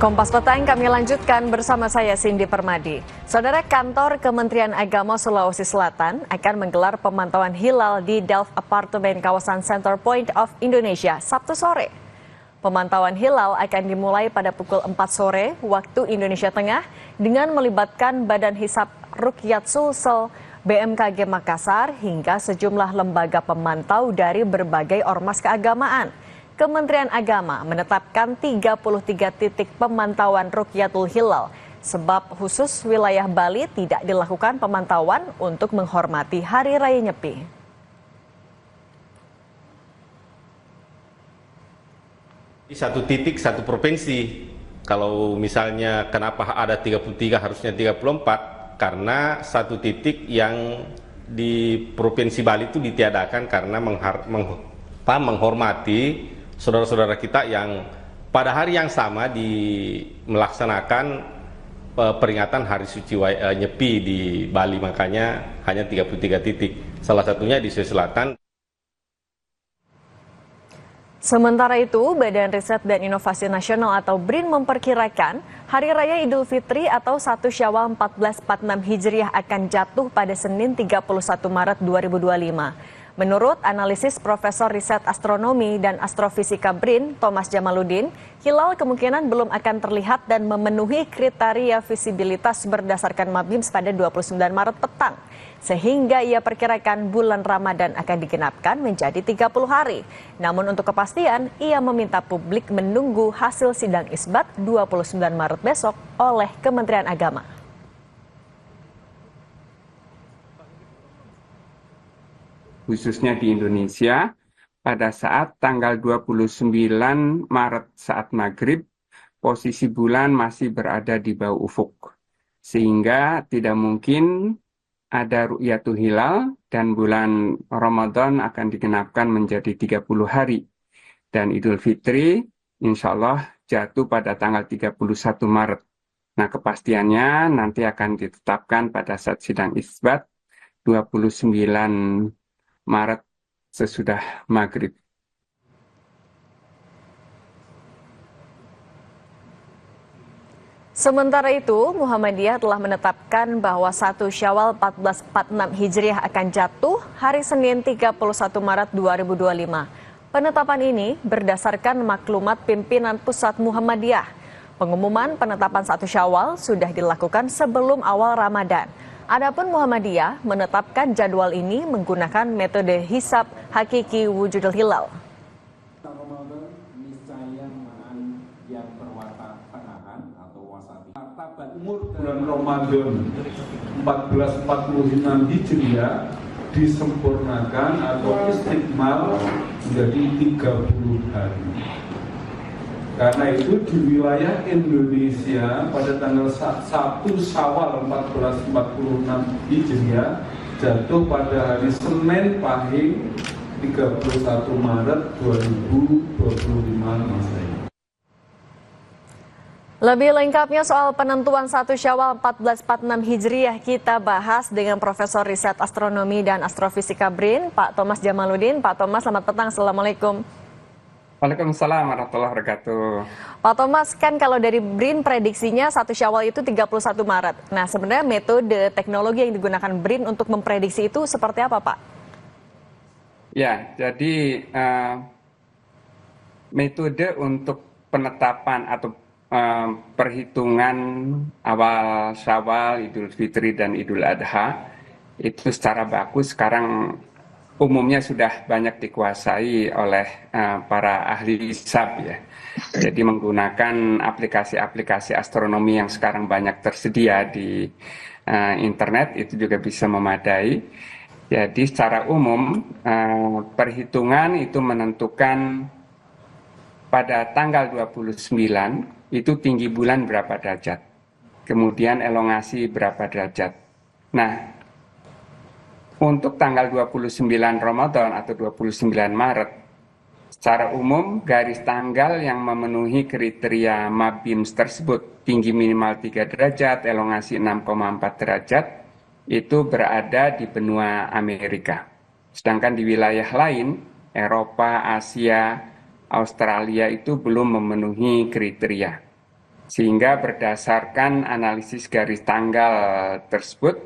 Kompas Petang kami lanjutkan bersama saya Cindy Permadi. Saudara, kantor Kementerian Agama Sulawesi Selatan akan menggelar pemantauan hilal di Delft Apartemen kawasan Center Point of Indonesia Sabtu sore. Pemantauan hilal akan dimulai pada pukul 4 sore waktu Indonesia Tengah dengan melibatkan Badan Hisab Ruqyat Sulsel, BMKG Makassar hingga sejumlah lembaga pemantau dari berbagai ormas keagamaan. Kementerian Agama menetapkan 33 titik pemantauan Rukyatul Hilal sebab khusus wilayah Bali tidak dilakukan pemantauan untuk menghormati Hari Raya Nyepi. Satu titik, satu provinsi. Kalau misalnya kenapa ada 33 harusnya 34, karena satu titik yang di Provinsi Bali itu ditiadakan karena menghormati saudara-saudara kita yang pada hari yang sama melaksanakan peringatan Hari Suci Nyepi di Bali, makanya hanya 33 titik. Salah satunya di Sulawesi Selatan. Sementara itu, Badan Riset dan Inovasi Nasional atau BRIN memperkirakan Hari Raya Idul Fitri atau 1 Syawal 1446 Hijriah akan jatuh pada Senin 31 Maret 2025. Menurut analisis Profesor Riset Astronomi dan Astrofisika BRIN, Thomas Jamaluddin, hilal kemungkinan belum akan terlihat dan memenuhi kriteria visibilitas berdasarkan MABIMS pada 29 Maret petang. Sehingga ia perkirakan bulan Ramadan akan digenapkan menjadi 30 hari. Namun untuk kepastian, ia meminta publik menunggu hasil sidang isbat 29 Maret besok oleh Kementerian Agama. Khususnya di Indonesia, pada saat tanggal 29 Maret saat maghrib, posisi bulan masih berada di bawah ufuk. Sehingga tidak mungkin ada ru'yatul hilal dan bulan Ramadan akan digenapkan menjadi 30 hari. Dan Idul Fitri insya Allah jatuh pada tanggal 31 Maret. Nah, kepastiannya nanti akan ditetapkan pada saat sidang isbat 29 Maret sesudah maghrib. Sementara itu, Muhammadiyah telah menetapkan bahwa 1 Syawal 1446 Hijriah akan jatuh hari Senin 31 Maret 2025. Penetapan ini berdasarkan maklumat pimpinan pusat Muhammadiyah. Pengumuman penetapan 1 Syawal sudah dilakukan sebelum awal Ramadan. Adapun Muhammadiyah menetapkan jadwal ini menggunakan metode hisab hakiki wujudul hilal. Bulan Ramadan 1446 Hijriah disempurnakan atau istikmal menjadi 30 hari. Karena itu di wilayah Indonesia pada tanggal 1 Syawal 1446 Hijriah jatuh pada hari Senin Pahing 31 Maret 2025 Masehi. Lebih lengkapnya soal penentuan 1 Syawal 1446 Hijriah kita bahas dengan Profesor Riset Astronomi dan Astrofisika BRIN, Pak Thomas Jamaluddin. Pak Thomas, selamat petang. Assalamualaikum. Waalaikumsalam warahmatullahi wabarakatuh. Pak Thomas, kan kalau dari BRIN prediksinya 1 Syawal itu 31 Maret. Nah, sebenarnya metode teknologi yang digunakan BRIN untuk memprediksi itu seperti apa, Pak? Ya, jadi metode untuk penetapan atau perhitungan awal Syawal, Idul Fitri dan Idul Adha itu secara baku sekarang umumnya sudah banyak dikuasai oleh para ahli hisab ya. Jadi menggunakan aplikasi-aplikasi astronomi yang sekarang banyak tersedia di internet itu juga bisa memadai. Jadi secara umum perhitungan itu menentukan pada tanggal 29 itu tinggi bulan berapa derajat, kemudian elongasi berapa derajat. Nah, untuk tanggal 29 Ramadan atau 29 Maret, secara umum garis tanggal yang memenuhi kriteria MABIMS tersebut, tinggi minimal 3 derajat, elongasi 6,4 derajat, itu berada di benua Amerika. Sedangkan di wilayah lain, Eropa, Asia, Australia itu belum memenuhi kriteria. Sehingga berdasarkan analisis garis tanggal tersebut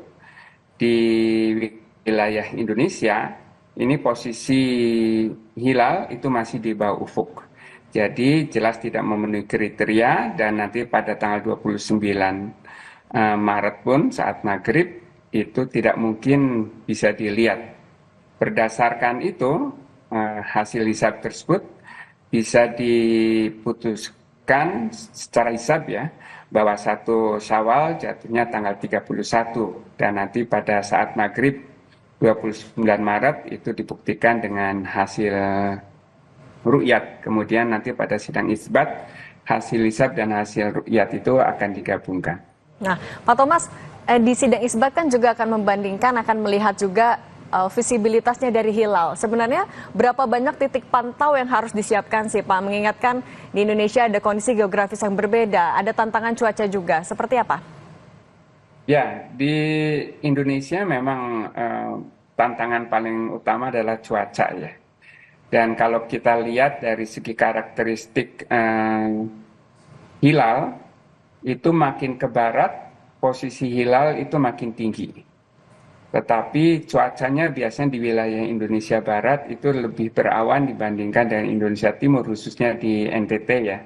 di wilayah Indonesia, ini posisi hilal itu masih di bawah ufuk. Jadi jelas tidak memenuhi kriteria dan nanti pada tanggal 29 Maret pun saat maghrib itu tidak mungkin bisa dilihat. Berdasarkan itu hasil hisab tersebut bisa diputuskan secara hisab ya bahwa 1 Syawal jatuhnya tanggal 31 dan nanti pada saat maghrib 29 Maret itu dibuktikan dengan hasil ru'yat. Kemudian nanti pada sidang isbat hasil hisab dan hasil ru'yat itu akan digabungkan. Nah, Pak Thomas, di sidang isbat kan juga akan membandingkan, akan melihat juga visibilitasnya dari hilal. Sebenarnya berapa banyak titik pantau yang harus disiapkan sih Pak? Mengingatkan di Indonesia ada kondisi geografis yang berbeda, ada tantangan cuaca juga. Seperti apa? Ya, di Indonesia memang tantangan paling utama adalah cuaca ya. Dan kalau kita lihat dari segi karakteristik hilal, itu makin ke barat, posisi hilal itu makin tinggi. Tetapi cuacanya biasanya di wilayah Indonesia Barat itu lebih berawan dibandingkan dengan Indonesia Timur, khususnya di NTT ya.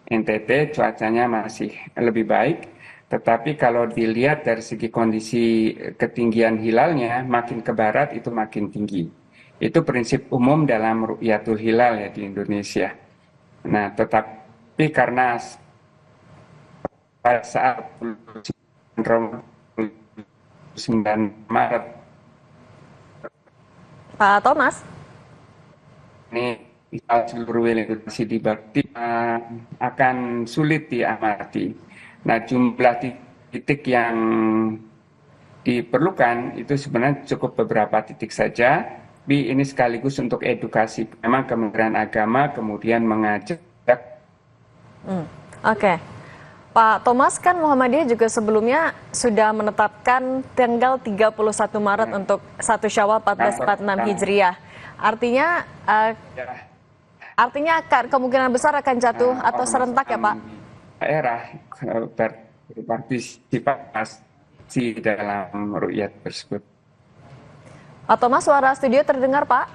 NTT cuacanya masih lebih baik, tetapi kalau dilihat dari segi kondisi ketinggian hilalnya, makin ke barat itu makin tinggi. Itu prinsip umum dalam ru'yatul hilal ya di Indonesia. Nah, tetapi karena pada saat 9 Maret Pak Thomas? ini seluruh wilayah masih dibakti akan sulit diamati. Nah, jumlah titik yang diperlukan itu sebenarnya cukup beberapa titik saja. Tapi ini sekaligus untuk edukasi. Memang Kementerian Agama kemudian mengajak. Oke. Pak Thomas, kan Muhammadiyah juga sebelumnya sudah menetapkan tanggal 31 Maret untuk 1 Syawal 1446 Hijriah. Artinya kemungkinan besar akan jatuh atau serentak ya Pak? Daerah berpartisipasi dalam ru'yat tersebut. Pak Thomas, suara studio terdengar Pak?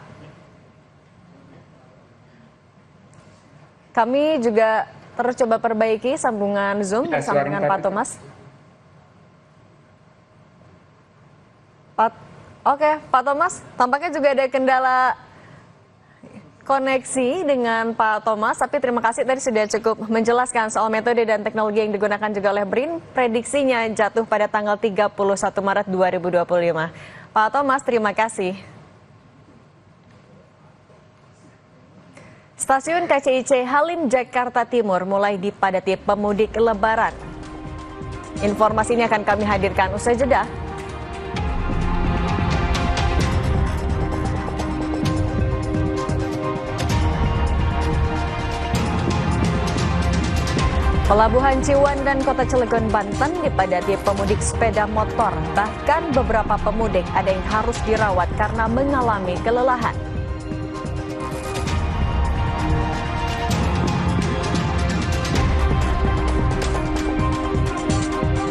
Kami juga terus coba perbaiki sambungan Zoom bersama dengan Pak Thomas. Oke, Pak Thomas, tampaknya juga ada kendala koneksi dengan Pak Thomas, tapi terima kasih tadi sudah cukup menjelaskan soal metode dan teknologi yang digunakan juga oleh BRIN. Prediksinya jatuh pada tanggal 31 Maret 2025. Pak Thomas, terima kasih. Stasiun KCIC Halim Jakarta Timur mulai dipadati pemudik Lebaran. Informasi ini akan kami hadirkan usai jeda. Pelabuhan Ciwan dan Kota Cilegon, Banten dipadati pemudik sepeda motor. Bahkan beberapa pemudik ada yang harus dirawat karena mengalami kelelahan.